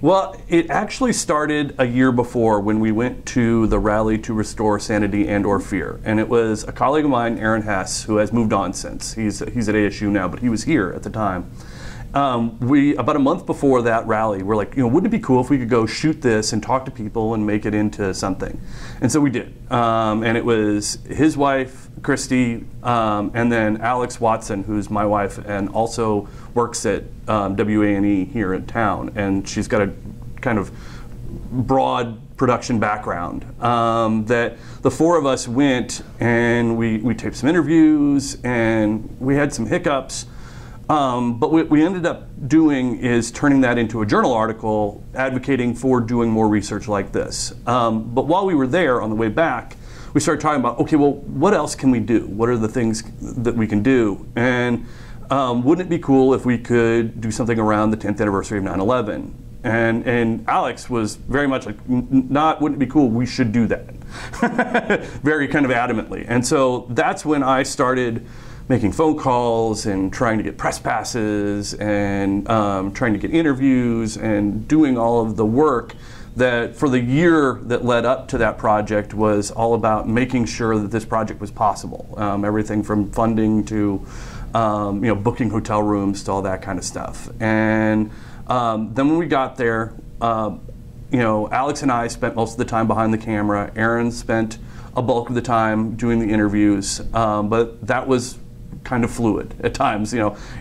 Well, it actually started a year before when we went to the rally to restore sanity and/or fear, and it was a colleague of mine, Aaron Hess, who has moved on since. He's at ASU now, but he was here at the time. We about a month before that rally, we're like, wouldn't it be cool if we could go shoot this and talk to people and make it into something? And so we did, and it was his wife, Christy, and then Alex Watson, who's my wife and also works at WA&E here in town, and she's got a kind of broad production background. That the four of us went and we taped some interviews and we had some hiccups, but what we ended up doing is turning that into a journal article advocating for doing more research like this. But while we were there on the way back, we started talking about, okay, well, what else can we do? What are the things that we can do? And wouldn't it be cool if we could do something around the 10th anniversary of 9/11? And Alex was very much like, wouldn't it be cool, we should do that. Very kind of adamantly. And so that's when I started making phone calls and trying to get press passes and trying to get interviews and doing all of the work that for the year that led up to that project was all about making sure that this project was possible. Everything from funding to booking hotel rooms to all that kind of stuff. And then when we got there, Alex and I spent most of the time behind the camera. Aaron spent a bulk of the time doing the interviews, but that was kind of fluid at times.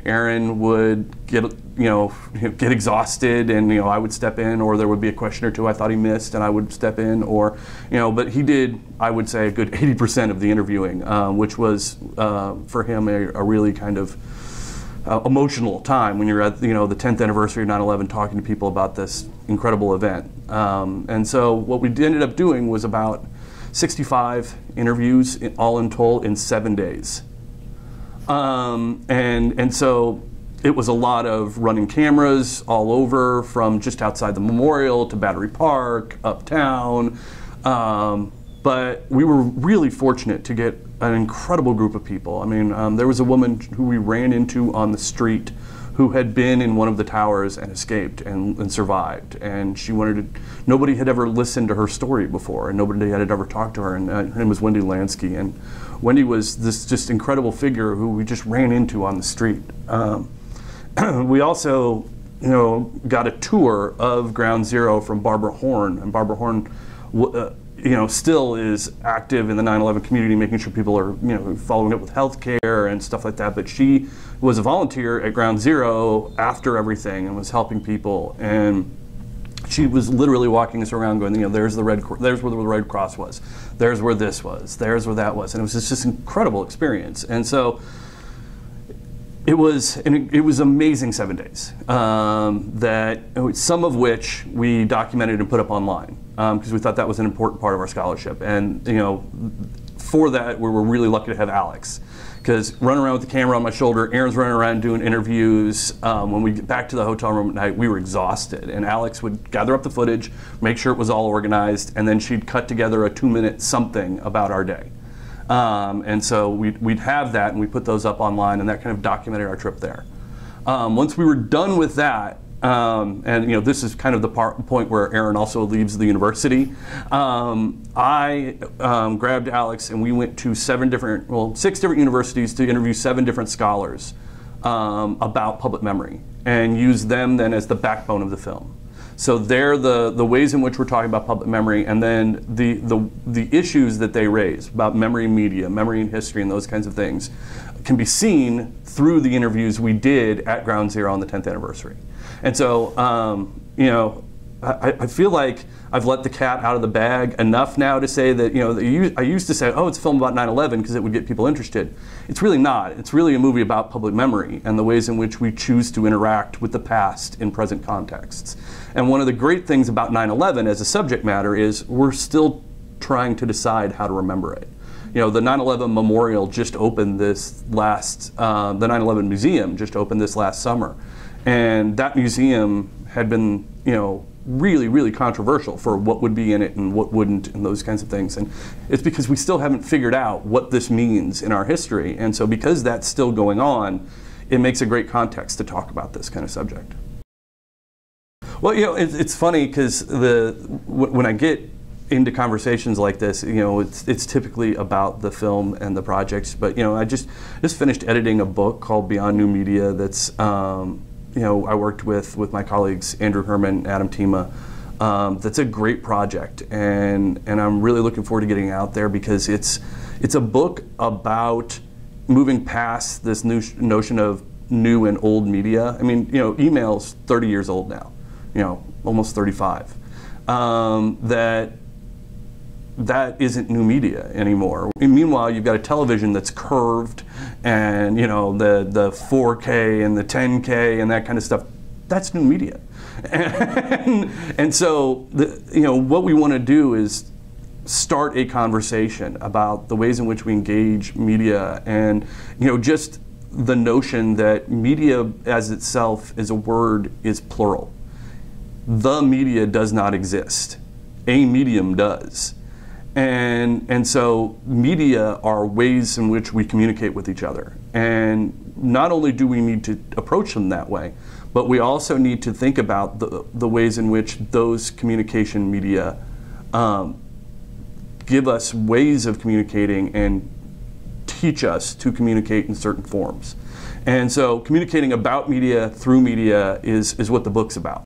Aaron would get exhausted, and I would step in, or there would be a question or two I thought he missed, and I would step in, or but he did, I would say, a good 80% of the interviewing, which was for him a really kind of emotional time when you're at the 10th anniversary of 9/11 talking to people about this incredible event. And so what we ended up doing was about 65 interviews all in total in 7 days. And so it was a lot of running cameras all over, from just outside the memorial to Battery Park, uptown. But we were really fortunate to get an incredible group of people. I mean, there was a woman who we ran into on the street who had been in one of the towers and escaped and survived. And she nobody had ever listened to her story before, and nobody had ever talked to her. And her name was Wendy Lansky. And Wendy was this just incredible figure who we just ran into on the street. We also, got a tour of Ground Zero from Barbara Horn, and Barbara Horn, still is active in the 9/11 community, making sure people are, following up with healthcare and stuff like that. But she was a volunteer at Ground Zero after everything and was helping people. And she was literally walking us around, going, there's where the Red Cross was, there's where this was, there's where that was, and it was just this incredible experience. And so it was amazing 7 days, that some of which we documented and put up online, because we thought that was an important part of our scholarship. And for that, we were really lucky to have Alex, because running around with the camera on my shoulder, Aaron's running around doing interviews. When we get back to the hotel room at night, we were exhausted, and Alex would gather up the footage, make sure it was all organized, and then she'd cut together a 2-minute something about our day. And so we'd have that, and we put those up online, and that kind of documented our trip there. Once we were done with that, and this is kind of the point where Aaron also leaves the university, I grabbed Alex and we went to 6 different universities to interview 7 different scholars about public memory, and use them then as the backbone of the film. So they're the ways in which we're talking about public memory, and then the issues that they raise about memory media, memory and history, and those kinds of things can be seen through the interviews we did at Ground Zero on the 10th anniversary. And so, I feel like I've let the cat out of the bag enough now to say that, I used to say, oh, it's a film about 9/11 because it would get people interested. It's really not. It's really a movie about public memory and the ways in which we choose to interact with the past in present contexts. And one of the great things about 9/11 as a subject matter is we're still trying to decide how to remember it. The 9/11 Memorial just opened this last, the 9/11 Museum just opened this last summer. And that museum had been, really, really controversial for what would be in it and what wouldn't, and those kinds of things. And it's because we still haven't figured out what this means in our history. And so because that's still going on, it makes a great context to talk about this kind of subject. Well, it's funny because when I get into conversations like this, it's typically about the film and the projects. But I just finished editing a book called Beyond New Media. That's I worked with my colleagues Andrew Herman, Adam Tima. That's a great project, and I'm really looking forward to getting out there because it's a book about moving past this new notion of new and old media. I mean, email's 30 years old now, almost 35. That isn't new media anymore. And meanwhile, you've got a television that's curved, and the 4K and the 10K and that kind of stuff. That's new media. And so what we want to do is start a conversation about the ways in which we engage media, and just the notion that media as itself as a word is plural. The media does not exist. A medium does. And so media are ways in which we communicate with each other. And not only do we need to approach them that way, but we also need to think about the ways in which those communication media give us ways of communicating and teach us to communicate in certain forms. And so communicating about media through media is what the book's about.